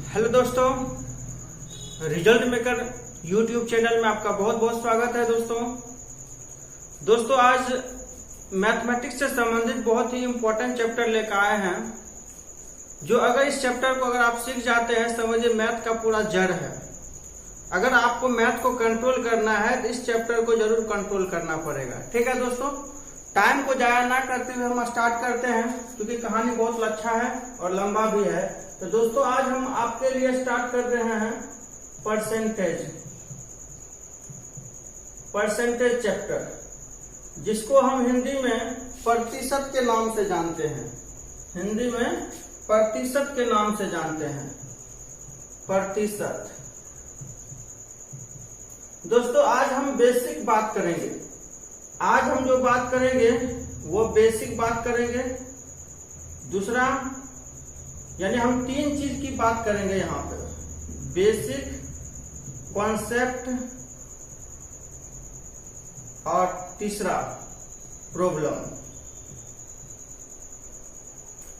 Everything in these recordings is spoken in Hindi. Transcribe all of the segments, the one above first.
हेलो दोस्तों, रिजल्ट मेकर यूट्यूब चैनल में आपका बहुत बहुत स्वागत है। दोस्तों आज मैथमेटिक्स से संबंधित बहुत ही इम्पोर्टेंट चैप्टर लेकर आए हैं, जो अगर इस चैप्टर को अगर आप सीख जाते हैं, समझिए मैथ का पूरा जड़ है। अगर आपको मैथ को कंट्रोल करना है तो इस चैप्टर को जरूर कंट्रोल करना पड़ेगा। ठीक है दोस्तों, टाइम को जाया ना करते हुए हम स्टार्ट करते हैं, क्योंकि कहानी बहुत अच्छा है और लंबा भी है। तो दोस्तों आज हम आपके लिए स्टार्ट कर रहे हैं परसेंटेज चैप्टर, जिसको हम हिंदी में प्रतिशत के नाम से जानते हैं। हिंदी में प्रतिशत के नाम से जानते हैं, प्रतिशत। दोस्तों आज हम बेसिक बात करेंगे। आज हम जो बात करेंगे वो बेसिक बात करेंगे। दूसरा यानी हम तीन चीज की बात करेंगे यहाँ पे, बेसिक, कॉन्सेप्ट और तीसरा प्रॉब्लम।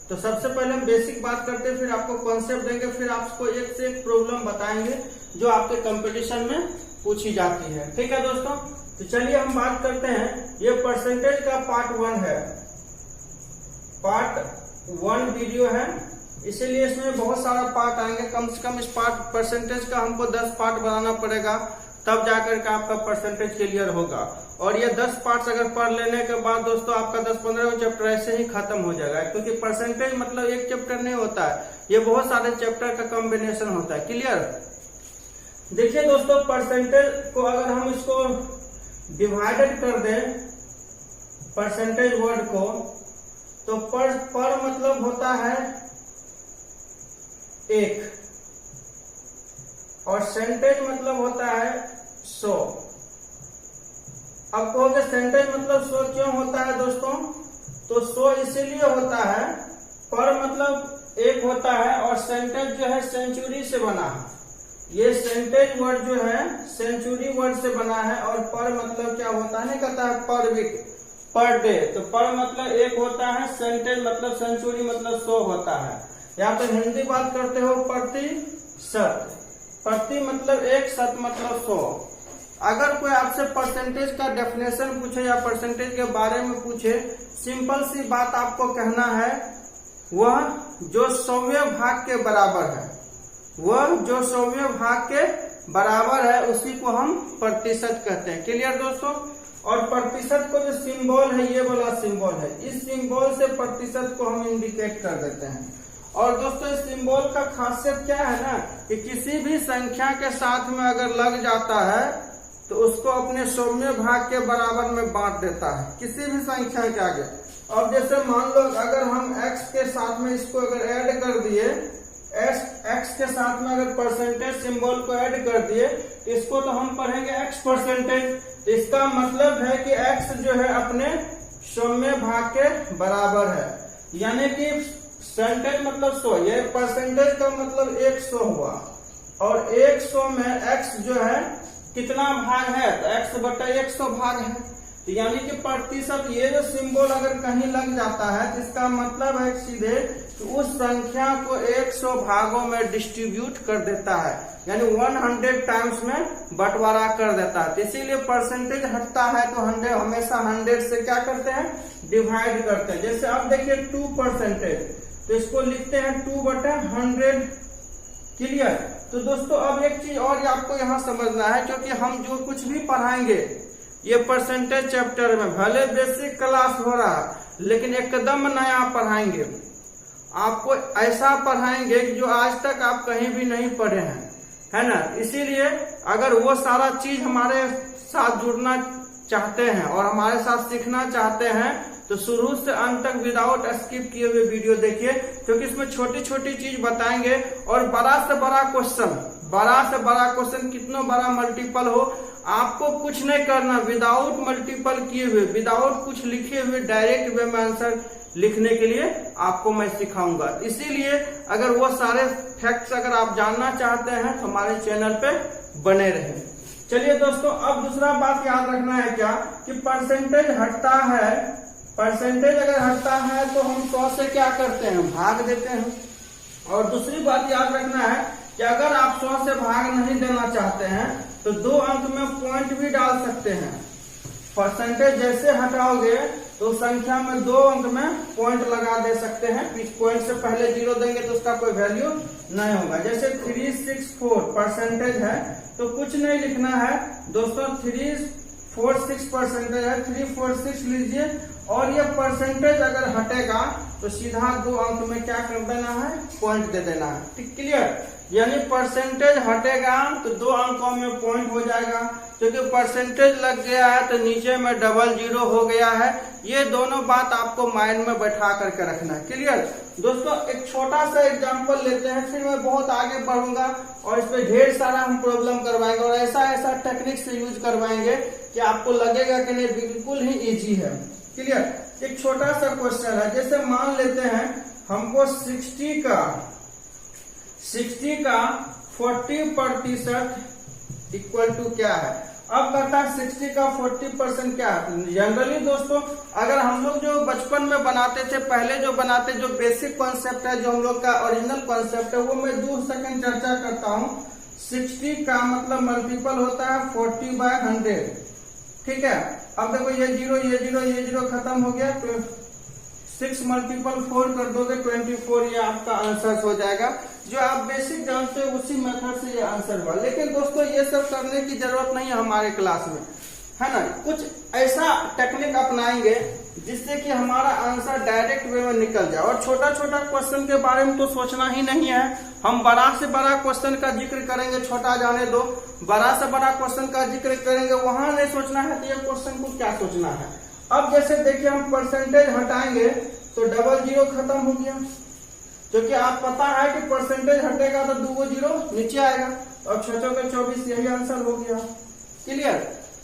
तो सबसे पहले हम बेसिक बात करते हैं, फिर आपको कॉन्सेप्ट देंगे, फिर आपको एक से एक प्रॉब्लम बताएंगे जो आपके कंपटीशन में पूछी जाती है। ठीक है दोस्तों, तो चलिए हम बात करते हैं। ये परसेंटेज का पार्ट 1 है, पार्ट 1 वीडियो है, इसीलिए इसमें बहुत सारा पार्ट आएंगे। कम से कम इस पार्ट परसेंटेज का हमको 10 पार्ट बनाना पड़ेगा, तब जाकर के आपका परसेंटेज क्लियर होगा। और ये 10 पार्ट्स अगर पढ़ लेने के बाद दोस्तों आपका 10-15 चैप्टर ऐसे ही खत्म हो जाएगा, क्योंकि परसेंटेज मतलब एक चैप्टर नहीं होता है, ये बहुत सारे चैप्टर का कॉम्बिनेशन होता है। क्लियर? देखिए दोस्तों, परसेंटेज को अगर हम इसको डिवाइडेड कर दें, परसेंटेज वर्ड को, तो पर मतलब होता है 1 और सेंटेज मतलब होता है 100। अब कहोगे सेंटेज मतलब 100 क्यों होता है दोस्तों? तो 100 इसीलिए होता है, पर मतलब 1 होता है और सेंटेज जो है सेंचुरी से बना है। ये सेंटेज वर्ड जो है सेंचुरी वर्ड से बना है, और पर मतलब क्या होता है, नहीं कहता है पर वीक, पर डे। तो पर मतलब 1 होता है, सेंटेज मतलब सेंचुरी मतलब 100 होता है। या तो हिंदी बात करते हो प्रतिशत, प्रति मतलब 1, शत मतलब 100। अगर कोई आपसे परसेंटेज का डेफिनेशन पूछे या परसेंटेज के बारे में पूछे, सिंपल सी बात आपको कहना है, वह जो 100वें भाग के बराबर है, वह जो 100वें भाग के बराबर है, उसी को हम प्रतिशत कहते हैं। क्लियर दोस्तों? और प्रतिशत को जो सिंबल है, ये वाला सिंबल है, इस सिंबल से प्रतिशत को हम इंडिकेट कर देते हैं। और दोस्तों इस सिंबल का खासियत क्या है ना, कि किसी भी संख्या के साथ में अगर लग जाता है तो उसको अपने 100वें भाग के बराबर में बांट देता है, किसी भी संख्या के आगे। अब जैसे मान लो अगर हम x के साथ में इसको अगर ऐड कर दिए, x के साथ में अगर परसेंटेज सिंबल को ऐड कर दिए, इसको तो हम पढ़ेंगे x परसेंटेज। इसका मतलब है कि x जो है अपने 100वें भाग के बराबर है, यानी कि सेंटेज मतलब 100, ये परसेंटेज का मतलब 100 हुआ। और 100 में x जो है कितना भाग है, तो x/100 भाग है। तो यानी कि प्रतिशत, ये जो सिंबल अगर कहीं लग जाता है, जिसका मतलब है सीधे तो उस संख्या को 100 भागों में डिस्ट्रीब्यूट कर देता है, यानी 100 टाइम्स में बंटवारा कर देता है। तो इसीलिए परसेंटेज हटता है तो 100 हमेशा 100 से क्या करते हैं, डिवाइड करते हैं। जैसे अब देखिए 2%, तो इसको लिखते हैं 2/100। क्लियर? तो दोस्तों अब एक चीज और आपको यहाँ समझना है, क्योंकि हम जो कुछ भी पढ़ाएंगे ये परसेंटेज चैप्टर में, भले बेसिक क्लास हो रहा है लेकिन एकदम नया पढ़ाएंगे, आपको ऐसा पढ़ाएंगे कि जो आज तक आप कहीं भी नहीं पढ़े हैं, है ना। इसीलिए अगर वो सारा चीज हमारे साथ जुड़ना चाहते हैं और हमारे साथ सीखना चाहते हैं, तो शुरू से अंत तक विदाउट स्किप किए हुए वीडियो देखिए, क्योंकि इसमें छोटी छोटी चीज बताएंगे। और बड़ा से बड़ा क्वेश्चन कितना बड़ा मल्टीपल हो, आपको कुछ नहीं करना, विदाउट मल्टीपल किए हुए, विदाउट कुछ लिखे हुए, डायरेक्ट वे में आंसर लिखने के लिए आपको मैं सिखाऊंगा। इसीलिए अगर वो सारे फैक्ट्स अगर आप जानना चाहते हैं तो हमारे चैनल पे बने रहें। चलिए दोस्तों, अब दूसरा बात याद रखना है क्या, कि परसेंटेज हटता है, परसेंटेज अगर हटता है तो हम 100 से क्या करते हैं, भाग देते हैं। और दूसरी बात याद रखना है कि अगर आप 100 से भाग नहीं देना चाहते हैं तो 2 अंक में पॉइंट भी डाल सकते हैं। परसेंटेज जैसे हटाओगे तो संख्या में 2 अंक में पॉइंट लगा दे सकते हैं। पॉइंट से पहले 0 देंगे तो उसका कोई वैल्यू नहीं होगा। जैसे 364 परसेंटेज है तो कुछ नहीं लिखना है दोस्तों, 346 परसेंटेज है, 346 लीजिए और ये परसेंटेज अगर हटेगा तो सीधा 2 अंक में क्या कर देना है, पॉइंट दे देना है। ठीक, क्लियर। यानी परसेंटेज हटेगा तो 2 अंकों में पॉइंट हो जाएगा, क्योंकि परसेंटेज लग गया है तो नीचे में डबल 0 हो गया है। ये दोनों बात आपको माइंड में बैठा करके रखना है। क्लियर दोस्तों। एक छोटा सा एग्जांपल लेते हैं, फिर मैं बहुत आगे बढ़ूंगा और इस पे ढेर सारा हम प्रॉब्लम करवाएंगे और ऐसा टेक्निक से यूज करवाएंगे कि आपको लगेगा कि नहीं बिल्कुल ही इजी है। क्लियर। एक छोटा सा क्वेश्चन है, जैसे मान लेते हैं हमको 60 का 40% इक्वल टू क्या है। अब कहता है 60 का 40% क्या है। जनरली दोस्तों अगर हम लोग जो बचपन में बनाते थे, पहले जो बनाते, जो बेसिक कॉन्सेप्ट है, जो हम लोग का ओरिजिनल कॉन्सेप्ट है, वो मैं 2 सेकंड चर्चा करता हूँ। 60 का मतलब मल्टीपल होता है 40/100। ठीक है। अब देखो ये 0 खत्म हो गया तो 6 मल्टीपल 4 कर दोगे 24, ये आपका आंसर हो जाएगा। जो आप बेसिक जानते हो उसी मेथड से ये आंसर हुआ। लेकिन दोस्तों ये सब करने की जरूरत नहीं है हमारे क्लास में, है ना। कुछ ऐसा टेक्निक अपनाएंगे जिससे कि हमारा आंसर डायरेक्ट वे में निकल जाए। और छोटा छोटा क्वेश्चन के बारे में तो सोचना ही नहीं है, हम बड़ा से बड़ा क्वेश्चन का जिक्र करेंगे, छोटा जाने दो। बड़ा से बड़ा क्वेश्चन का जिक्र करेंगे, वहां नहीं सोचना है कि ये क्वेश्चन को क्या सोचना है। अब जैसे देखिए हम परसेंटेज हटाएंगे तो डबल 0 खत्म हो गया, क्योंकि आप पता है कि परसेंटेज हटेगा तो 2 0 नीचे आएगा और 6 के 24, यही आंसर हो गया। क्लियर।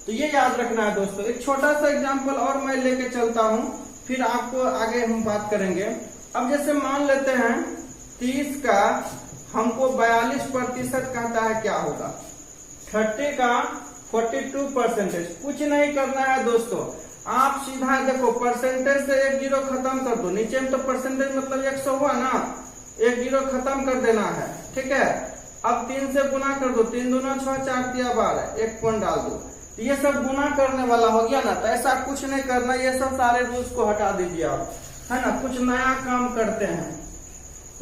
तो ये याद रखना है दोस्तों। एक छोटा सा एग्जांपल और मैं लेके चलता हूँ, फिर आपको आगे हम बात करेंगे। अब जैसे मान लेते हैं 30 का हमको 42% कहता है, क्या होगा। 30 का 42%। कुछ नहीं करना है दोस्तों, आप सीधा देखो परसेंटेज से 1 0 खत्म कर दो। नीचे में तो परसेंटेज मतलब 100 हुआ ना, 1 0 खत्म कर देना है। ठीक है। अब 3 से गुना कर दो, 3 दूना 6, 4 तिया 12, 1 पॉइंट डाल दो। ये सब गुना करने वाला हो गया ना, तो ऐसा कुछ नहीं करना, ये सब सारे रूल्स को हटा दीजिए आप, है ना। कुछ नया काम करते हैं।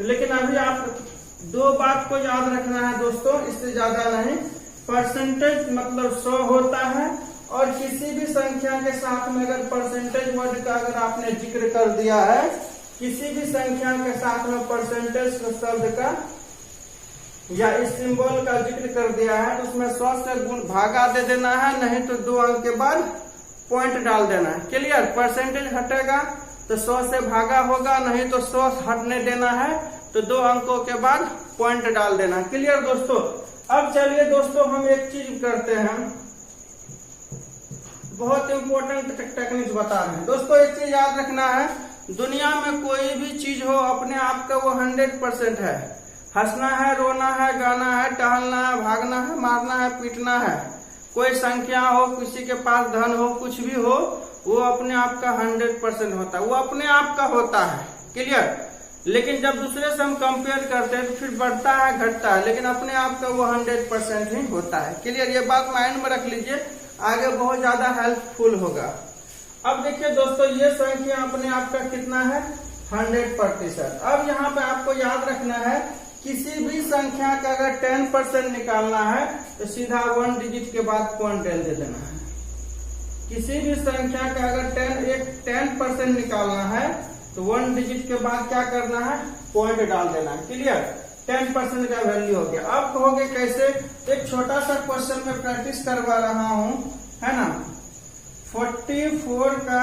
लेकिन अभी आप 2 बात को याद रखना है दोस्तों, इससे ज्यादा नहीं। परसेंटेज मतलब 100 होता है और किसी भी संख्या के साथ में अगर परसेंटेज वर्ड का अगर आपने जिक्र कर दिया है, किसी भी संख्या के साथ में परसेंटेज शब्द का या इस सिंबल का जिक्र कर दिया है तो उसमें 100 से गुण भागा दे देना है, नहीं तो 2 अंक के बाद पॉइंट डाल देना है। क्लियर। परसेंटेज हटेगा तो 100 से भागा होगा, नहीं तो 100 हटने देना है तो 2 अंकों के बाद पॉइंट डाल देना है। क्लियर दोस्तों। अब चलिए दोस्तों हम एक चीज करते हैं, बहुत इंपॉर्टेंट टेक्निक बता रहे हैं दोस्तों। एक चीज याद रखना है, दुनिया में कोई भी चीज हो अपने आप का वो 100% है। हंसना है, रोना है, गाना है, टहलना है, भागना है, मारना है, पीटना है, कोई संख्या हो, किसी के पास धन हो, कुछ भी हो, वो अपने आप का 100% होता है, वो अपने आप का होता है। क्लियर। लेकिन जब दूसरे से हम कंपेयर करते हैं तो फिर बढ़ता है, घटता है, लेकिन अपने आप का वो 100% ही होता है। क्लियर। ये बात माइंड में रख लीजिए, आगे बहुत ज्यादा हेल्पफुल होगा। अब देखिए दोस्तों ये संख्या अपने आप का कितना है, 100%। अब यहाँ पे आपको याद रखना है, किसी भी संख्या का अगर 10% निकालना है तो सीधा 1 डिजिट के बाद पॉइंट दे देना है। किसी भी संख्या का अगर 10% निकालना है तो 1 डिजिट के बाद क्या करना है, पॉइंट डाल देना है। क्लियर। 10% का वैल्यू हो गया। अब कहोगे कैसे, एक छोटा सा क्वेश्चन में प्रैक्टिस करवा रहा हूँ, है ना। 44 का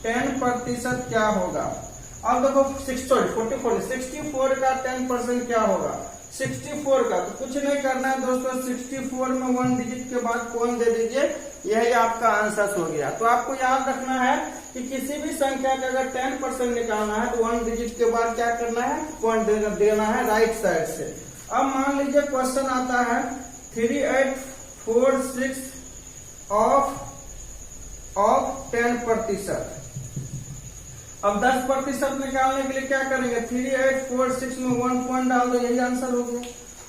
10% क्या होगा। अब देखो 64 का 10% क्या होगा। 64 का तो कुछ नहीं करना है दोस्तों, 64 में 1 डिजिट के बाद पॉइंट दे दीजिए, यही आपका आंसर हो गया। तो आपको याद रखना है कि किसी भी संख्या का अगर 10% निकालना है तो 1 डिजिट के बाद क्या करना है, पॉइंट देना है राइट साइड से। अब मान लीजिए क्वेश्चन आता है 3846 ऑफ 10%। अब 10% निकालने के लिए क्या करेंगे, 3846 में 1 पॉइंट डाल दो, यही आंसर हो गया।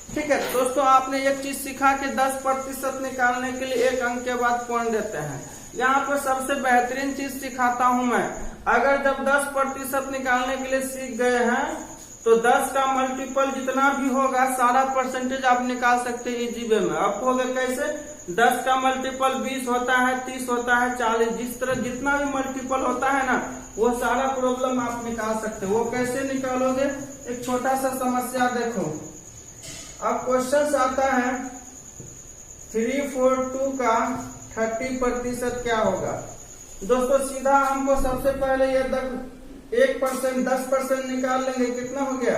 ठीक है दोस्तों, आपने एक चीज सीखा कि 10% निकालने के लिए एक अंक के बाद पॉइंट देते हैं। यहाँ पर सबसे बेहतरीन चीज सिखाता हूँ मैं। अगर जब 10% निकालने के लिए सीख गए हैं तो 10 का मल्टीपल जितना भी होगा सारा परसेंटेज आप निकाल सकते हैं इजी वे में। आपको होगा कैसे, 10 का मल्टीपल 20 होता है, 30 होता है, 40, जिस तरह जितना भी मल्टीपल होता है ना वो सारा प्रॉब्लम आप निकाल सकते हो। वो कैसे निकालोगे, एक छोटा सा समस्या देखो। अब क्वेश्चन आता है 342 का 30% क्या होगा। दोस्तों सीधा हमको सबसे पहले ये 1% 10% निकाल लेंगे, कितना हो गया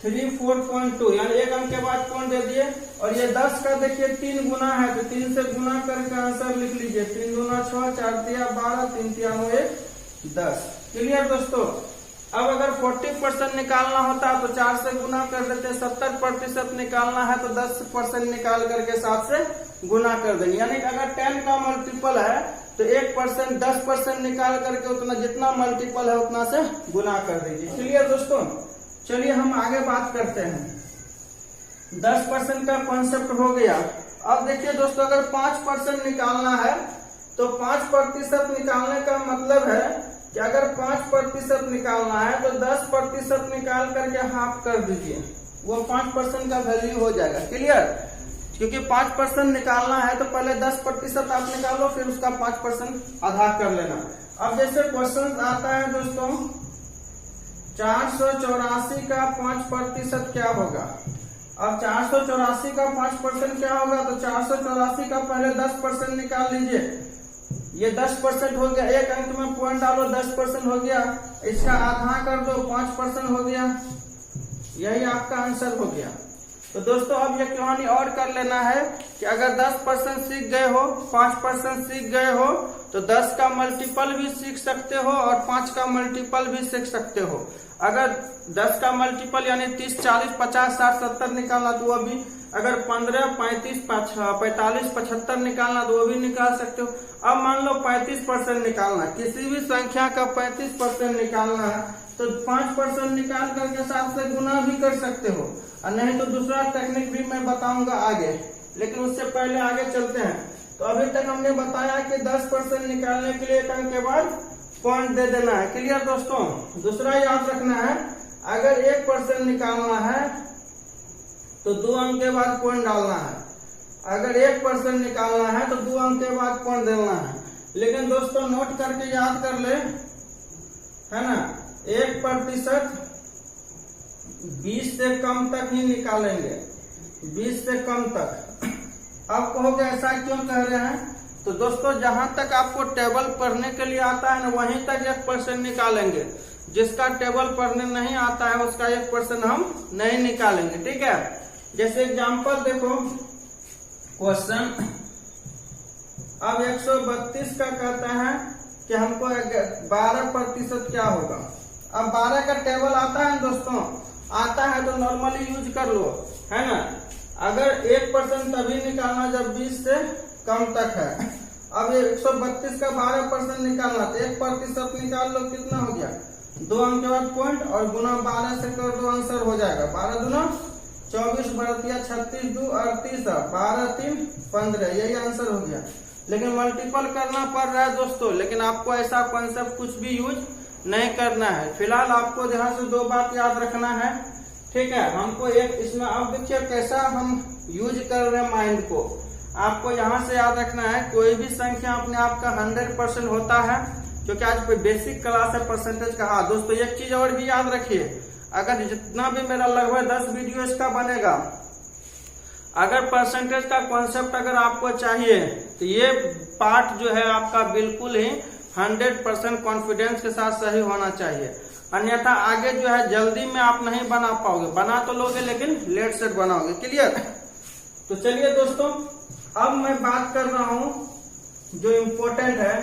34.2, यानी एक अंक के बाद पॉइंट दे दिए। और ये 10 का देखिए 3 गुना है तो 3 से गुना करके आंसर लिख लीजिए। 3 दूना 6, 4 तिया 12, 3 तिया 9, 10। क्लियर दोस्तों। अब अगर 40% निकालना होता है तो 4 से गुना कर देते। 70% निकालना है तो 10% निकाल करके 7 से गुना कर देंगे। यानी अगर 10 का मल्टीपल है तो 1% 10% निकाल करके उतना जितना मल्टीपल है उतना से गुना कर दीजिए। क्लियर दोस्तों। चलिए हम आगे बात करते हैं। 10% का कॉन्सेप्ट हो गया। अब देखिए दोस्तों, अगर 5% निकालना है तो 5% निकालने का मतलब है कि अगर 5% निकालना है तो 10% निकाल करके हाफ कर दीजिए, वो 5% का वैल्यू हो जाएगा। क्लियर। क्योंकि 5% निकालना है तो पहले 10% आप निकालो, फिर उसका 5% आधा कर लेना। अब जैसे क्वेश्चन आता है दोस्तों 484 का 5% क्या होगा। अब 484 का 5% क्या होगा, तो 484 का पहले 10% निकाल लीजिए। ये 10% हो गया, एक अंक में पॉइंट डालो, 10% हो गया, इसका आधा कर दो, 5% हो गया। यही आपका आंसर हो गया। तो दोस्तों अब ये कहानी और कर लेना है कि अगर 10% सीख गए हो, 5% सीख गए हो तो 10 का मल्टीपल भी सीख सकते हो और 5 का मल्टीपल भी सीख सकते हो। अगर 10 का मल्टीपल यानी 30, 40, 50, 60, 70 निकालना तो वो भी, अगर 15, 35, 45, 75 निकालना तो वो भी निकाल सकते हो। अब मान लो 35% निकालना, किसी भी संख्या का 35% निकालना है तो 5% निकाल करके 7 से गुना भी कर सकते हो, और नहीं तो दूसरा टेक्निक भी मैं बताऊंगा आगे। लेकिन उससे पहले आगे चलते हैं। तो अभी तक हमने बताया कि 10% निकालने के लिए एक अंक के बाद पॉइंट दे देना है। क्लियर दोस्तों। दूसरा याद रखना है, अगर 1% निकालना है तो 2 अंक के बाद पॉइंट डालना है। अगर 1% निकालना है तो 2 अंक के बाद पॉइंट देना है। लेकिन दोस्तों नोट करके याद कर ले, है ना, 1% 20 से कम तक ही निकालेंगे, 20 से कम तक। अब कहोगे ऐसा क्यों कह रहे हैं, तो दोस्तों जहां तक आपको टेबल पढ़ने के लिए आता है ना वहीं तक 1% निकालेंगे। जिसका टेबल पढ़ने नहीं आता है उसका 1% हम नहीं निकालेंगे। ठीक है। जैसे एग्जांपल देखो क्वेश्चन, अब 132 का कहते हैं कि हमको 12% क्या होगा। अब 12 का टेबल आता है दोस्तों, आता है तो नॉर्मली यूज कर लो, है ना। अगर 1% तभी निकालना जब 20 से कम तक है। अब 132 का 12% निकालना तो 1% निकाल लो, कितना हो गया 2 अंक के बाद पॉइंट और गुना 12 से कर दो, आंसर हो जाएगा 12 दूना 24, 32, 36, 2, 38, 12, 3, 15, यही आंसर हो गया। लेकिन मल्टीपल करना पड़ रहा है दोस्तों, लेकिन आपको ऐसा कॉन्सेप्ट कुछ भी यूज नहीं करना है। फिलहाल आपको ध्यान से 2 बात याद रखना है। ठीक है। हमको एक इसमें अब देखिए कैसा हम यूज कर रहे हैं माइंड को। आपको यहाँ से याद रखना है, कोई भी संख्या अपने आप का 100% होता है, क्योंकि आज बेसिक क्लास है परसेंटेज का। हाँ दोस्तों एक चीज और भी याद रखिए, अगर जितना भी मेरा लगभग 10 वीडियो इसका बनेगा, अगर परसेंटेज का कॉन्सेप्ट अगर आपको चाहिए तो ये पार्ट जो है आपका बिल्कुल ही 100% कॉन्फिडेंस के साथ सही होना चाहिए। अन्यथा आगे जो है जल्दी में आप नहीं बना पाओगे, बना तो लोगे लेकिन लेट सेट बनाओगे। क्लियर। तो चलिए दोस्तों अब मैं बात कर रहा हूं जो इम्पोर्टेंट है,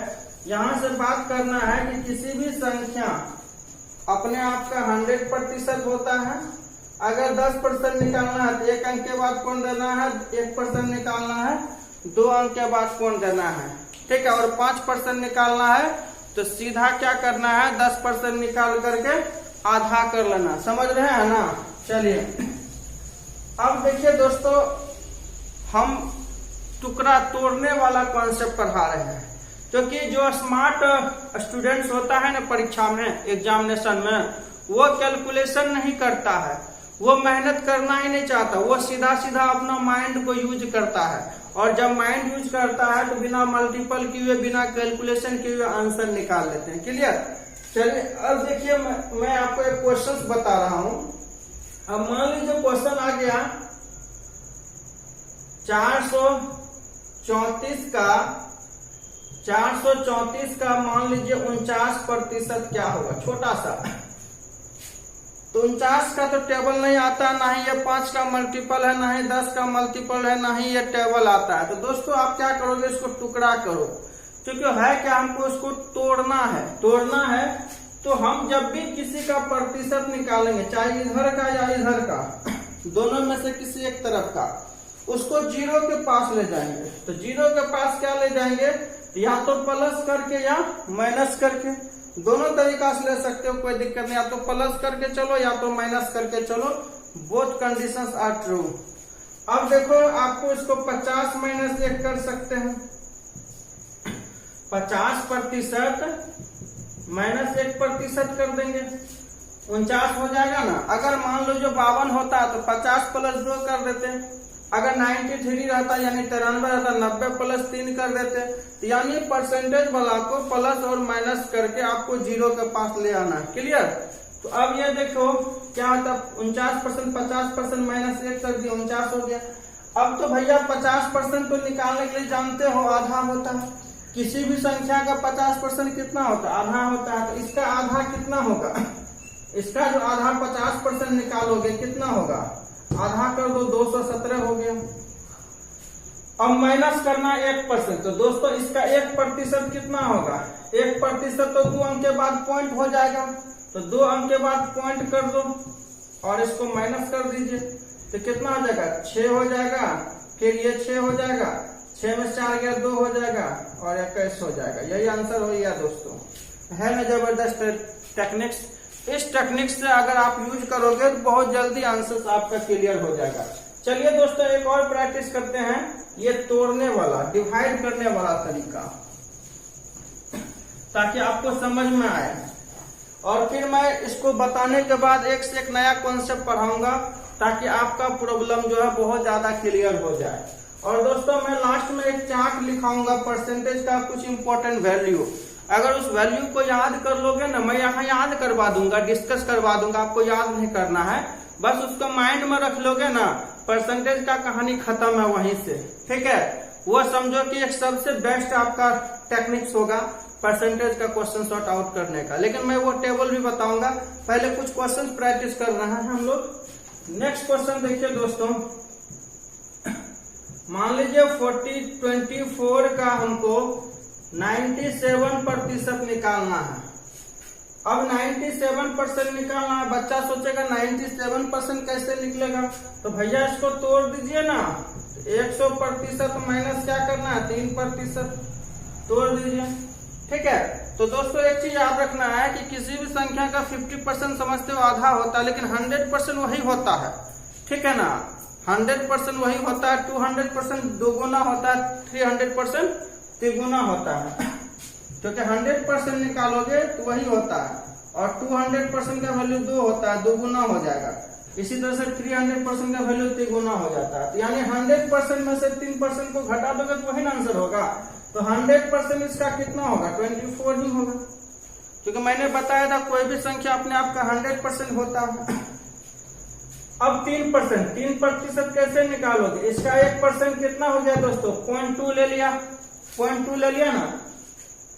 यहां से बात करना है कि किसी भी संख्या अपने आप का 100% होता है। अगर 10% निकालना है तो 1 अंक के बाद कौन देना है, 1% निकालना है 2 अंक के बाद कौन देना है। ठीक है। और 5% निकालना है तो सीधा क्या करना है, 10% निकाल करके आधा कर लेना। समझ रहे हैं ना। चलिए अब देखिए दोस्तों, हम टुकड़ा तोड़ने वाला कॉन्सेप्ट पढ़ा रहे हैं, क्योंकि जो स्मार्ट स्टूडेंट्स होता है ना परीक्षा में, एग्जामिनेशन में, वो कैलकुलेशन नहीं करता है, वो मेहनत करना ही नहीं चाहता, वो सीधा सीधा अपना माइंड को यूज करता है। और जब माइंड यूज करता है तो बिना मल्टीपल किए हुए, बिना कैलकुलेशन किए हुए आंसर निकाल लेते हैं। क्लियर? चलिए अब देखिए, मैं आपको एक क्वेश्चन बता रहा हूं। अब मान लीजिए क्वेश्चन आ गया 434 का मान लीजिए 49% क्या होगा, छोटा सा। तो 49 का तो टेबल नहीं आता, ना ही ये 5 का मल्टीपल है, ना ही 10 का मल्टीपल है, ना ही ये टेबल आता है। तो दोस्तों आप क्या करोगे, इसको टुकड़ा करो, क्योंकि है क्या, हमको इसको तोड़ना है। तो हम जब भी किसी का प्रतिशत निकालेंगे, चाहे इधर का या इधर का, दोनों में से किसी एक तरफ का, उसको 0 के पास ले जाएंगे। तो 0 के पास क्या ले जाएंगे, या तो प्लस करके या माइनस करके, दोनों तरीका से ले सकते हो, कोई दिक्कत नहीं। या तो प्लस करके चलो या तो माइनस करके चलो, बोथ कंडीशंस आर ट्रू। अब देखो, आपको इसको 50 माइनस 1 कर सकते हैं, 50% माइनस 1% कर देंगे, 49 हो जाएगा ना। अगर मान लो जो 52 होता है तो 50 प्लस 2 कर देते हैं। अगर 93 रहता यानी 93 रहता, 90 प्लस 3 कर देते। यानी परसेंटेज वाला को प्लस और माइनस करके आपको 0 के पास ले आना है। क्लियर? तो अब ये देखो क्या होता, 49% 50% माइनस 1 कर दिया, 49 हो गया। अब तो भैया 50% तो निकालने के लिए जानते हो आधा होता है, किसी भी संख्या का 50% कितना होता है, आधा होता है। तो इसका आधा कितना होगा, इसका जो आधा 50% निकालोगे कितना होगा, आधा कर दो, 217 हो गया। अब माइनस करना 1%, तो दोस्तों इसका 1% कितना होगा, 1% तो 2 अंक के बाद पॉइंट हो जाएगा। तो 2 अंक के बाद पॉइंट कर दो और इसको माइनस कर दीजिए, तो कितना हो जाएगा, 6 हो जाएगा। फिर ये 6 हो जाएगा, 6 में 4 गया, 2 हो जाएगा और 21 हो जाएगा। यही आंसर हो गया दोस्तों। है ना जबरदस्त टेक्निक्स? इस टेक्निक से अगर आप यूज करोगे तो बहुत जल्दी आंसर आपका क्लियर हो जाएगा। चलिए दोस्तों एक और प्रैक्टिस करते हैं, ये तोड़ने वाला, डिवाइड करने वाला तरीका, ताकि आपको समझ में आए। और फिर मैं इसको बताने के बाद एक से एक नया कॉन्सेप्ट पढ़ाऊंगा, ताकि आपका प्रॉब्लम जो है बहुत ज्यादा क्लियर हो जाए। और दोस्तों मैं लास्ट में एक चार्ट लिखाऊंगा परसेंटेज का, कुछ इंपॉर्टेंट वैल्यू। अगर उस वैल्यू को याद कर लोगे ना, मैं यहाँ याद करवा दूंगा, डिस्कस करवा दूंगा, आपको याद नहीं करना है, बस उसको माइंड में रख लोगे ना, परसेंटेज का कहानी खत्म है वहीं से। ठीक है? वो समझो कि एक सबसे बेस्ट आपका टेक्निक्स होगा परसेंटेज का क्वेश्चन सॉर्ट आउट करने का। लेकिन मैं वो टेबल भी बताऊंगा, पहले कुछ क्वेश्चन प्रैक्टिस कर रहे हैं हम लोग। नेक्स्ट क्वेश्चन देखिए दोस्तों, मान लीजिए 24 का हमको 97% निकालना है। अब 97% निकालना है, बच्चा सोचेगा 97% कैसे निकलेगा, तो भैया इसको तोड़ दीजिए ना, 100% माइनस क्या करना है, 3% तोड़ दीजिए। ठीक है? तो दोस्तों एक चीज याद रखना है कि किसी भी संख्या का 50% समझते हो आधा होता है, लेकिन 100% वही होता है। ठीक है ना? 100% वही होता है, 200% दोगुना होता है, 300% तिगुना होता है। क्योंकि 100% निकालोगे तो वही होता है, और 200% का वैल्यू 2 होता है, दोगुना हो जाएगा। इसी तरह से 300% का वैल्यू तिगुना हो जाता है। यानी 100% में से 3% को घटा दोगे तो वही आंसर होगा। तो 100% इसका कितना होगा, 24 ही होगा, क्योंकि मैंने बताया था कोई भी संख्या अपने आप का 100% होता है। अब 3% कैसे निकालोगे, इसका 1% कितना हो गया दोस्तों, 0.2 ले लिया, 0.2 ले लिया ना,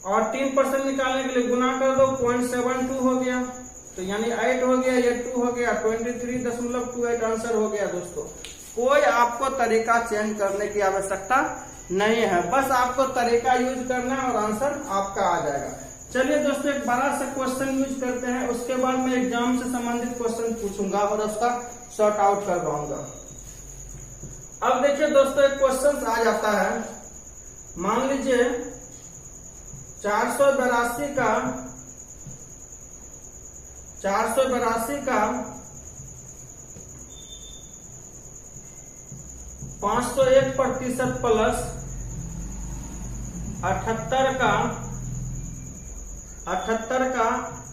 और 3% निकालने के लिए गुना कर दो, 0.72 हो गया। तो यानी 8 हो गया, ये 2 हो गया, 23.28 आंसर हो गया दोस्तों। कोई आपको तरीका चेंज करने की आवश्यकता नहीं है, बस आपको तरीका यूज करना है और आंसर आपका आ जाएगा। चलिए दोस्तों एक बड़ा सा क्वेश्चन यूज करते हैं, उसके बाद मैं एग्जाम से संबंधित क्वेश्चन पूछूंगा और उसका सॉर्ट आउट करवाऊंगा। अब देखिए दोस्तों एक क्वेश्चन आ जाता है, मान लीजिए 482 का 501% प्लस 78 का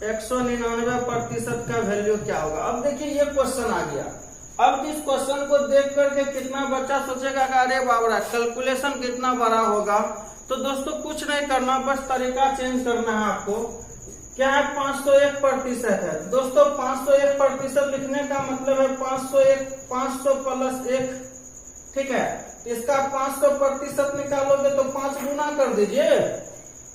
199% का वैल्यू क्या होगा। अब देखिए ये क्वेश्चन आ गया। अब इस क्वेश्चन को देख करके कितना बच्चा सोचेगा कि अरे बाबरा कैलकुलेशन कितना बड़ा होगा। तो दोस्तों कुछ नहीं करना, बस तरीका चेंज करना है आपको। क्या है 501% है दोस्तों। 501% लिखने का मतलब है 500 प्लस 1, ठीक है। इसका 500% निकालोगे तो 5 गुना कर दीजिए।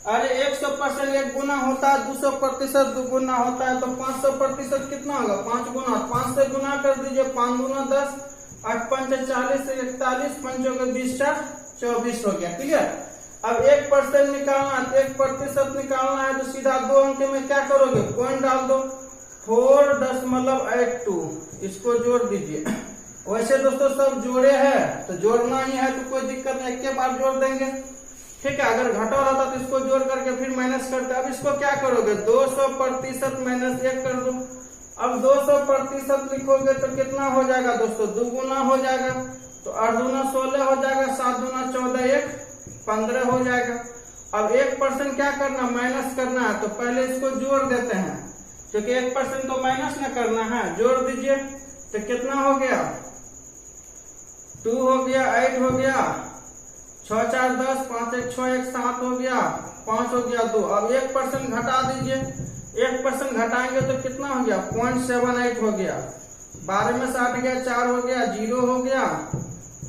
अरे 100% 1 गुना होता है, 200% 2 गुना होता है, तो 500% कितना होगा 5 गुना। 5 से गुना कर दीजिए, 5 गुना 10, 8 5 40, 41, 5 20 24 हो गया। क्लियर। अब 1% निकालना है, 1% निकालना है तो सीधा 2 अंक में क्या करोगे, पॉइंट डाल दो, 4.82 इसको जोड़ दीजिए। वैसे दोस्तों सब जोड़े हैं तो जोड़ना ही है तो कोई दिक्कत नहीं, एक के बार जोड़ देंगे, ठीक है। अगर घटा रहता तो इसको जोड़ करके फिर माइनस करते। अब इसको क्या करोगे 200% माइनस 1 कर दो। अब 200% लिखोगे तो कितना हो जाएगा दोस्तों, 2 गुना हो जाएगा, तो 8 दूना 16 हो जाएगा, 7 दूना 14, 1 15 हो जाएगा। अब 1% क्या करना, माइनस करना है, तो पहले इसको जोड़ देते हैं क्योंकि 1% तो माइनस न करना है। जोड़ दीजिए तो कितना हो गया, 2 हो गया, 8 हो गया, 6 4 10, 5 1 6 1 7 हो गया, 5 हो गया 2। अब 1% घटा दीजिए, 1% घटाएंगे तो कितना हो गया 0.78 हो गया। 12 में से 8 गया, 4 हो गया, 0 हो गया,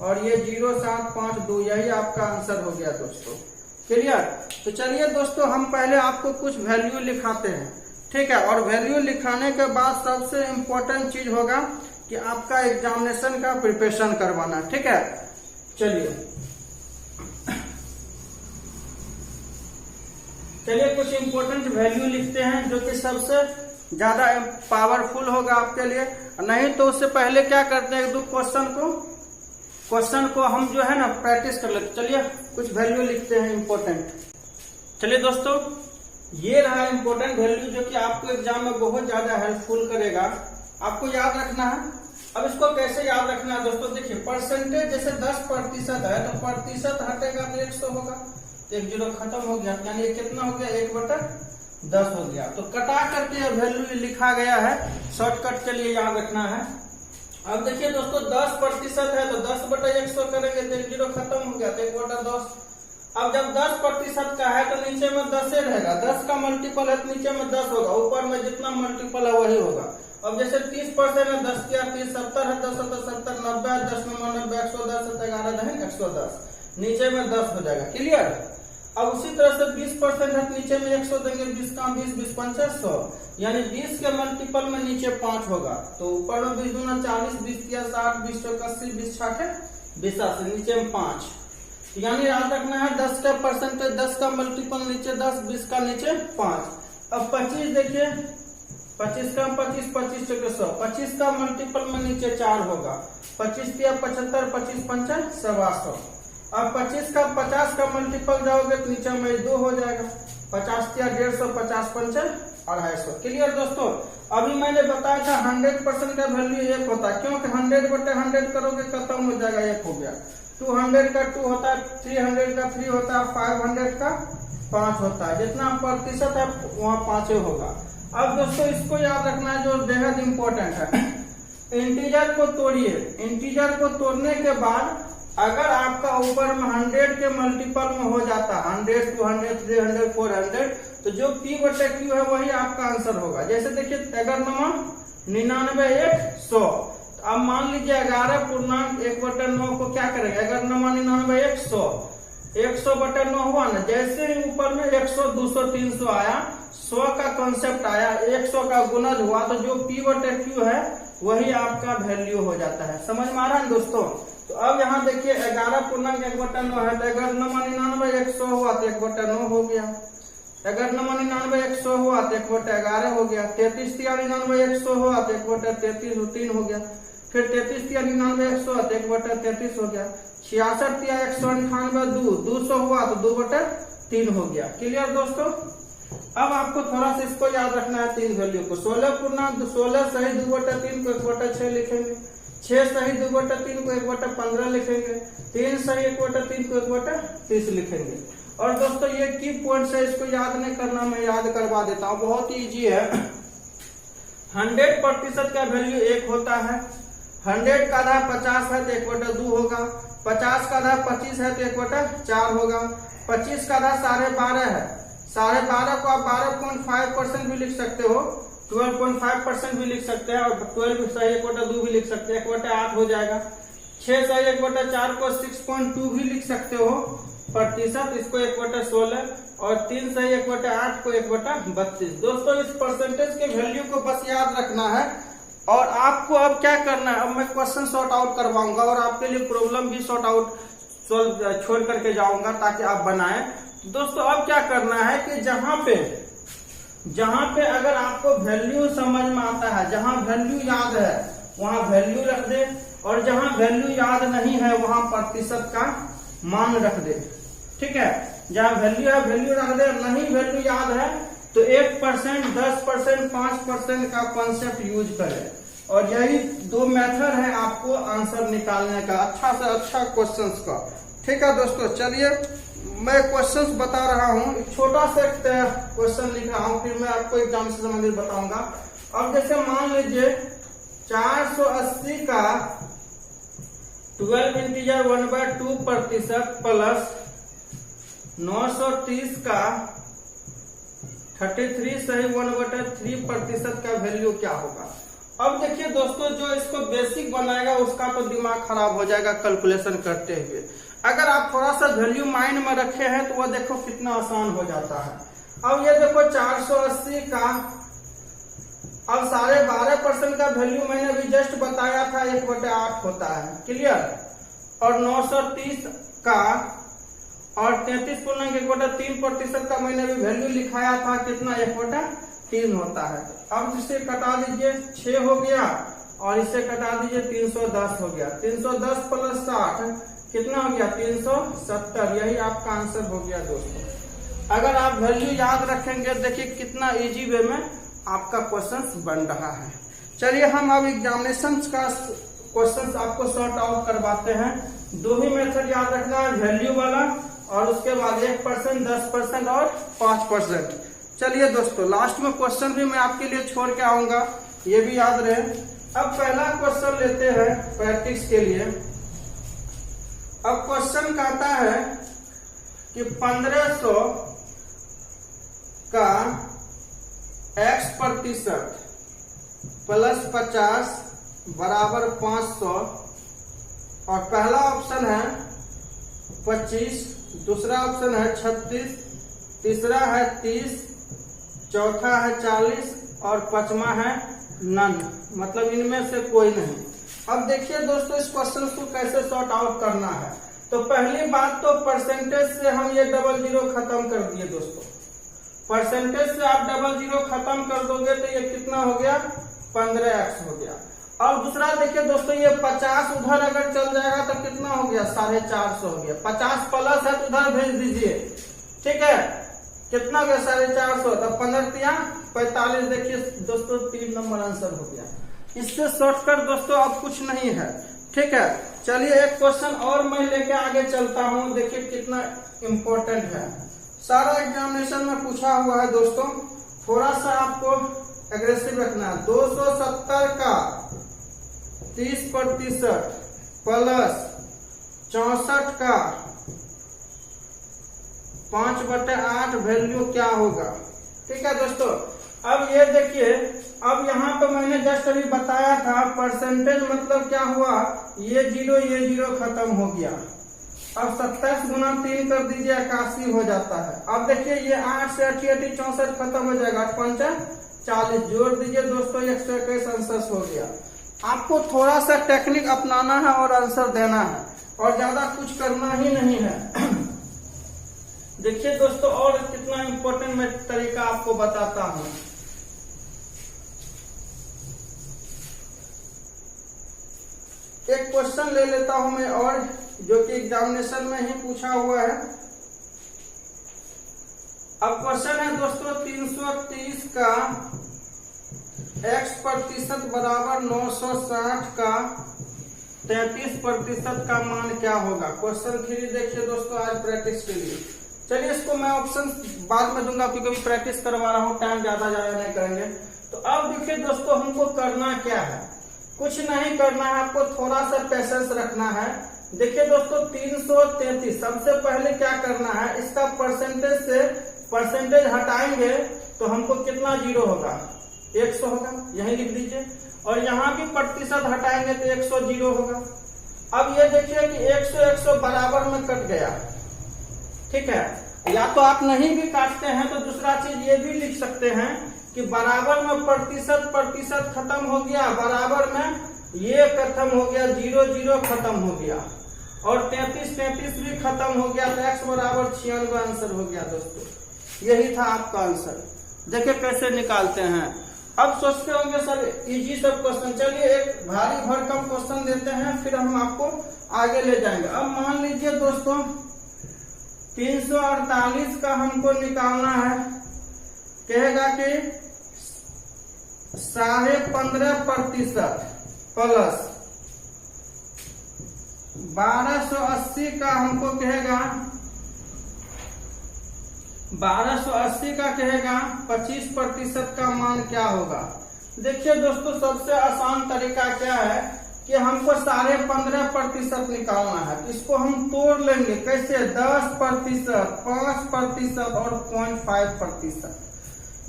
और ये 0 7 5 2, यही आपका आंसर हो गया दोस्तों। क्लियर। तो चलिए दोस्तों हम पहले आपको कुछ वैल्यू लिखाते हैं, ठीक है। और वैल्यू लिखाने के बाद सबसे इम्पोर्टेंट चीज होगा कि आपका एग्जामिनेशन का प्रिपरेशन करवाना, ठीक है। चलिए कुछ इम्पोर्टेंट वैल्यू लिखते हैं जो कि सबसे ज्यादा पावरफुल होगा आपके लिए। नहीं तो उससे पहले क्या करते हैं, 2 क्वेश्चन को हम जो है ना प्रैक्टिस कर लेते। चलिए कुछ वैल्यू लिखते हैं इम्पोर्टेंट। चलिए दोस्तों ये रहा इम्पोर्टेंट वैल्यू जो कि आपको एग्जाम में बहुत ज्यादा हेल्पफुल करेगा, आपको याद रखना है। अब इसको कैसे याद रखना है दोस्तों, देखिए परसेंटेज जैसे 10% है तो प्रतिशत हटेगा तो 100 होगा, तो 1 0 खत्म हो गया, यानी ये कितना हो गया 1/10 हो गया। तो कटा करके वैल्यू लिखा गया है, शॉर्टकट के लिए याद रखना है। अब देखिए दोस्तों 10% है तो 10/100 करेंगे तो 1 0 खत्म हो गया, तो 1/10। अब जब 10% का है तो नीचे में 10 रहेगा, 10 का मल्टीपल है तो नीचे में 10 होगा, ऊपर में जितना मल्टीपल है वही होगा। अब जैसे 30% है, 10 क्या 30, 70 है, 10 70 90 है, 10 90 110 11 है 110, नीचे में 10 हो जाएगा। क्लियर। अब उसी तरह से 20% है, नीचे में 100 देंगे, 20 का 20 20 5 100, यानी 20 के मल्टीपल में नीचे 5 होगा, तो ऊपर में 20 दूना 40, 20 या 60, 20 चौक 80, 20 छाके 82, नीचे में 5। यानी याद रखना है 10 का परसेंटेज, 10 का मल्टीपल नीचे 10, 20 का नीचे 5। अब 25 देखिए, 25 का 25, 25 चौके 100, 25 का मल्टीपल में नीचे 4 होगा, 25 या 75, 25 5 100। अब 25 का 50 का मल्टीपल जाओगे तो नीचे में 2 हो जाएगा, 50 या 150, 50 5 250। क्लियर दोस्तों। अभी मैंने बताया था 100% का वैल्यू 1 होता है, क्योंकि 100/100 करोगे खत्म हो जाएगा, 1 हो गया। 200 का 2 होता है, 300 का 3 होता है, 500 का 5 होता है, जितना प्रतिशत है वहाँ 5 होगा। अब दोस्तों इसको याद रखना है जो बेहद इंपॉर्टेंट है। इंटीजर को तोड़िए, इंटीजर को तोड़ने के बाद अगर आपका ऊपर में 100 के मल्टीपल में हो जाता है, 100 200 300 400, तो जो P/Q है वही आपका आंसर होगा। जैसे देखिए अगर 99 1 100, अब मान लीजिए 11.1/9 को क्या करेंगे, अगर 99 1 100, 100/9 हुआ ना, जैसे ही ऊपर में 100 200 300 आया, 100 का कॉन्सेप्ट आया, 100 का गुणज हुआ, तो जो P/Q है वही आपका वैल्यू हो जाता है। समझ में आ रहा है दोस्तों। तो अब यहाँ देखिए 11.1/9 है, तो अगर 99 1 100 हुआ तो 1/9 हो गया, अगर 99 1 100 हुआ तो 1/11 हो गया, 33 या 99 1 100 हुआ तो 1/33 3 हो गया, फिर 33 या 99 1 100 तो 1/33 हो गया, 66 या 198 200 हुआ तो 2/3 हो गया। क्लियर दोस्तों। अब आपको थोड़ा सा इसको याद रखना है, 3 वैल्यू को 16 सही 2/3 को 1/6 लिखेंगे, 6 सही 2/3 को 1/15 लिखेंगे, 3 सही 1/3 को 1/30 लिखेंगे। और दोस्तों ये की पॉइंट्स है, इसको याद नहीं करना, मैं याद करवा देता हूँ, बहुत इजी है। 100% का वैल्यू 1 होता है, 100 का आधा 50 है तो 1/2 होगा, 50 का आधा 25 है तो 1/4 होगा, 25 का आधा 12.5 है, 12.5 को आप 12.5% भी लिख सकते हो, 12.5% भी लिख सकते हैं, और 12 सही 1/2 भी लिख सकते हैं, 1/8 हो जाएगा। 6 सही 1/4 को 6.2 भी लिख सकते हो प्रतिशत, इसको 1/16, और 3 सही 1/8 को 1/32। दोस्तों इस परसेंटेज के वैल्यू को बस याद रखना है, और आपको अब क्या करना है, अब मैं क्वेश्चन सॉर्ट आउट करवाऊंगा और आपके लिए प्रॉब्लम भी सॉर्ट आउट छोड़ करके जाऊंगा ताकि आप बनाएं। दोस्तों अब क्या करना है कि जहां पे अगर आपको वैल्यू समझ में आता है, जहां वैल्यू याद है वहां वैल्यू रख दे, और जहां वैल्यू याद नहीं है वहां प्रतिशत का मान रख दे। ठीक है, जहां वैल्यू है वैल्यू रख दे, नहीं वैल्यू याद है तो 1%, 10%, 5% का कॉन्सेप्ट यूज करें। और यही 2 मेथड है आपको आंसर निकालने का, अच्छा से अच्छा क्वेश्चंस का। ठीक है दोस्तों, चलिए मैं क्वेश्चंस बता रहा हूँ, एक छोटा सा क्वेश्चन लिख रहा हूँ, फिर मैं आपको एग्जाम से संबंधित बताऊंगा। अब जैसे मान लीजिए 480 का 12 इंटीजर 1/2% प्लस 930 का 33 सही 1/3% का वैल्यू क्या होगा। अब देखिए दोस्तों, जो इसको बेसिक बनाएगा उसका तो दिमाग खराब हो जाएगा कैलकुलेशन करते हुए। अगर आप थोड़ा सा वैल्यू माइंड में रखे हैं तो वह देखो कितना आसान हो जाता है। अब ये देखो 480 का, अब 12.5% का वैल्यू मैंने अभी जस्ट बताया था 1/8 होता है, क्लियर। और 930 का और 33.1/3% का मैंने अभी वैल्यू लिखाया था, कितना 1/3 होता है। अब इसे कटा दीजिए, 6 हो गया, और इसे कटा दीजिए 310 हो गया, 310 प्लस 60 कितना हो गया 370। यही आपका आंसर हो गया दोस्तों। अगर आप वैल्यू याद रखेंगे, देखिए कितना इजी वे में आपका क्वेश्चन बन रहा है। चलिए हम अब एग्जामिनेशन का क्वेश्चन आपको सॉर्ट आउट करवाते हैं। 2 ही मेथड याद रखना है, वैल्यू वाला और उसके बाद 1%, 10% और 5%। चलिए दोस्तों, लास्ट में क्वेश्चन भी मैं आपके लिए छोड़ के आऊंगा, ये भी याद रहे। अब पहला क्वेश्चन लेते हैं प्रैक्टिस के लिए। अब क्वेश्चन कहता है कि 1500 का x% प्लस 50 बराबर 500, और पहला ऑप्शन है 25, दूसरा ऑप्शन है 36, तीसरा है 30, चौथा है 40 और पांचवा है नन, मतलब इनमें से कोई नहीं। अब देखिए दोस्तों, इस क्वेश्चन को कैसे सॉर्ट आउट करना है। तो पहली बात तो परसेंटेज से हम ये 00 खत्म कर दिए दोस्तों। परसेंटेज से आप 00 खत्म कर दोगे तो ये कितना हो गया 15x हो गया। और दूसरा देखिए दोस्तों, ये 50 उधर अगर चल जाएगा तो कितना हो गया 450 हो गया। 50 प्लस है तो उधर भेज दीजिए, ठीक है। कितना गया 450, तब 15×45। देखिए दोस्तों 3 नंबर आंसर हो गया। इससे शॉर्टकट दोस्तों अब कुछ नहीं है, ठीक है। चलिए एक क्वेश्चन और मैं लेके आगे चलता हूँ, देखिए कितना इम्पोर्टेंट है। सारा एग्जामिनेशन में पूछा हुआ है दोस्तों, थोड़ा सा आपको एग्रेसिव रखना है। 270 का 30% प्लस 64 का 5/8 वैल्यू क्या होगा, ठीक है दोस्तों। अब ये देखिए, अब यहाँ पे मैंने जस्ट अभी बताया था परसेंटेज मतलब क्या हुआ, ये 0 खत्म हो गया। अब 27 गुना 3 कर दीजिए 81 हो जाता है। अब देखिए ये 8 से 88 64 खत्म हो जाएगा, 8×5 40 जोड़ दीजिए दोस्तों, 121 आंसर हो गया। आपको थोड़ा सा टेक्निक अपनाना है और आंसर देना है, और ज्यादा कुछ करना ही नहीं है। देखिए दोस्तों, और कितना इम्पोर्टेंट मैं तरीका आपको बताता हूँ। एक क्वेश्चन ले लेता हूं मैं और, जो कि एग्जामिनेशन में ही पूछा हुआ है। अब क्वेश्चन है दोस्तों 330 का x% बराबर 960 का 33% का मान क्या होगा। क्वेश्चन 3 देखिए दोस्तों आज प्रैक्टिस के लिए। चलिए इसको मैं ऑप्शन बाद में दूंगा क्योंकि अभी प्रैक्टिस करवा रहा हूँ, टाइम ज्यादा नहीं करेंगे। तो अब देखिए दोस्तों हमको करना क्या है, कुछ नहीं करना है, आपको थोड़ा सा पेशेंस रखना है। देखिए दोस्तों 333 सबसे पहले क्या करना है, इसका परसेंटेज से परसेंटेज हटाएंगे तो हमको कितना जीरो होगा, 100 होगा, यही लिख दीजिए। और यहाँ भी प्रतिशत हटाएंगे तो 100 जीरो होगा। अब ये देखिए कि 100 बराबर में कट गया, ठीक है। या तो आप नहीं भी काटते हैं तो दूसरा चीज ये भी लिख सकते हैं कि बराबर में प्रतिशत खत्म हो गया, बराबर में ये खत्म हो गया, 0 खत्म हो गया और 33 भी खत्म हो गया, तो x बराबर 96 आंसर हो गया दोस्तों। यही था आपका आंसर। देखिए कैसे निकालते हैं। अब सोचते होंगे सर इजी सब क्वेश्चन, चलिए एक भारी भरकम क्वेश्चन देते हैं फिर हम आपको आगे ले जाएंगे। अब मान लीजिए दोस्तों 348 का हमको निकालना है, कहेगा कि 15.5% प्लस 1280 का हमको कहेगा 1280 का कहेगा 25% का मान क्या होगा। देखिए दोस्तों सबसे आसान तरीका क्या है कि हमको 15.5% निकालना है। इसको हम तोड़ लेंगे कैसे, 10%, 5% और 0.5%।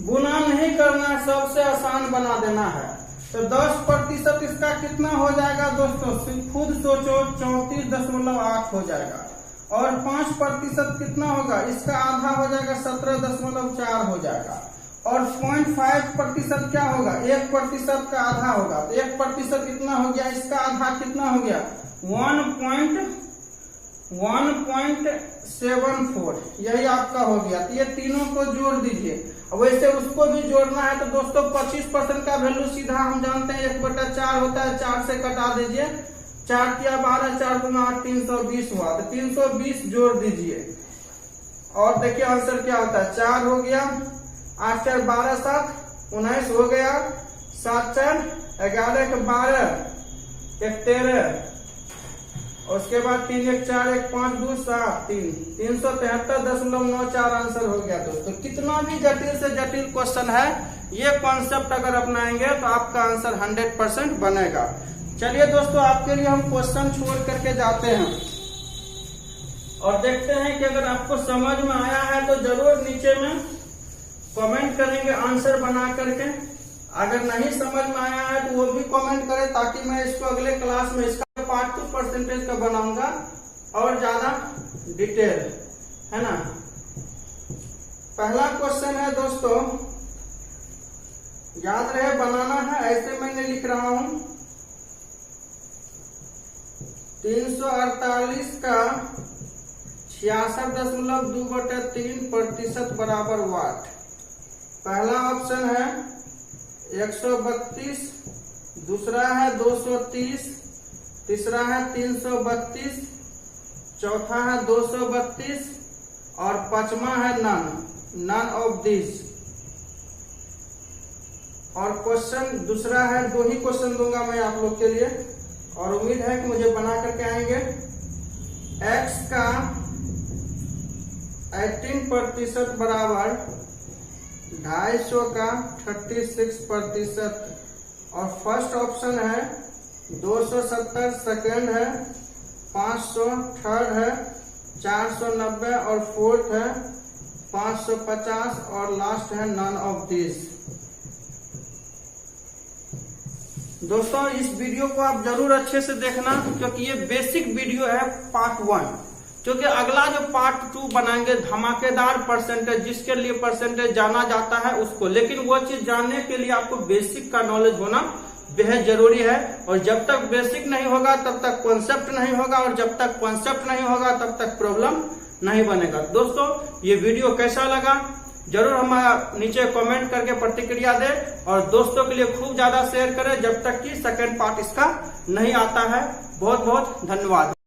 गुना नहीं करना है, सबसे आसान बना देना है। तो 10% इसका कितना हो जाएगा दोस्तों, खुद सोचो 34.8 हो जाएगा। और 5% कितना होगा, इसका आधा हो जाएगा 17.4 हो जाएगा। और 0.5% क्या होगा, 1% का आधा होगा। तो 1% कितना हो गया, इसका आधा कितना हो गया 1.74, यही आपका हो गया। तो ये तीनों को जोड़ दीजिए। वैसे उसको भी जोड़ना है तो दोस्तों 25% का वैल्यू सीधा हम जानते हैं 1/4 होता है, 4 से कटा दीजिए, 4 किया 12, 4 गुना 8, 320 हुआ। तो 320 जोड़ दीजिए और देखिए आंसर क्या होता है, 4 हो गया, 8 4 12 7 19 हो गया, 7 4 11 12 1 13 और उसके बाद 3 1 4 1 5 2 7 3 373.94 आंसर हो गया दोस्तों। कितना भी जटिल से जटिल क्वेश्चन है, ये कॉन्सेप्ट अगर अपनाएंगे तो आपका आंसर 100% बनेगा। चलिए दोस्तों आपके लिए हम क्वेश्चन छोड़ करके जाते हैं और देखते हैं कि अगर आपको समझ में आया है तो जरूर नीचे में कमेंट करेंगे आंसर बना करके। अगर नहीं समझ में आया है तो वो भी कमेंट करें ताकि मैं इसको अगले क्लास में इसका पार्ट 2 परसेंटेज का बनाऊंगा और ज्यादा डिटेल, है ना। पहला क्वेश्चन है दोस्तों, याद रहे बनाना है, ऐसे मैंने लिख रहा हूं 348 का 66.2/3% बराबर वाट। पहला ऑप्शन है 132, दूसरा है 230, तीसरा है 332, चौथा है 232 और पांचवा है नन ऑफ दिस। और क्वेश्चन दूसरा है, 2 ही क्वेश्चन दूंगा मैं आप लोग के लिए और उम्मीद है कि मुझे बना करके आएंगे। x का 18% बराबर 250 का 36% और फर्स्ट ऑप्शन है 270, सेकेंड है 500, थर्ड है 490 और फोर्थ है 550 और लास्ट है नन ऑफ दिस। दोस्तों इस वीडियो को आप जरूर अच्छे से देखना क्योंकि ये बेसिक वीडियो है पार्ट 1, क्योंकि अगला जो पार्ट 2 बनाएंगे धमाकेदार परसेंटेज, जिसके लिए परसेंटेज जाना जाता है उसको, लेकिन वो चीज जानने के लिए आपको बेसिक का नॉलेज होना बेहद जरूरी है। और जब तक बेसिक नहीं होगा तब तक कॉन्सेप्ट नहीं होगा और जब तक कॉन्सेप्ट नहीं होगा तब तक प्रॉब्लम नहीं बनेगा। दोस्तों ये वीडियो कैसा लगा जरूर हम नीचे कमेंट करके प्रतिक्रिया दें और दोस्तों के लिए खूब ज्यादा शेयर करें जब तक कि सेकंड पार्ट इसका नहीं आता है। बहुत बहुत धन्यवाद।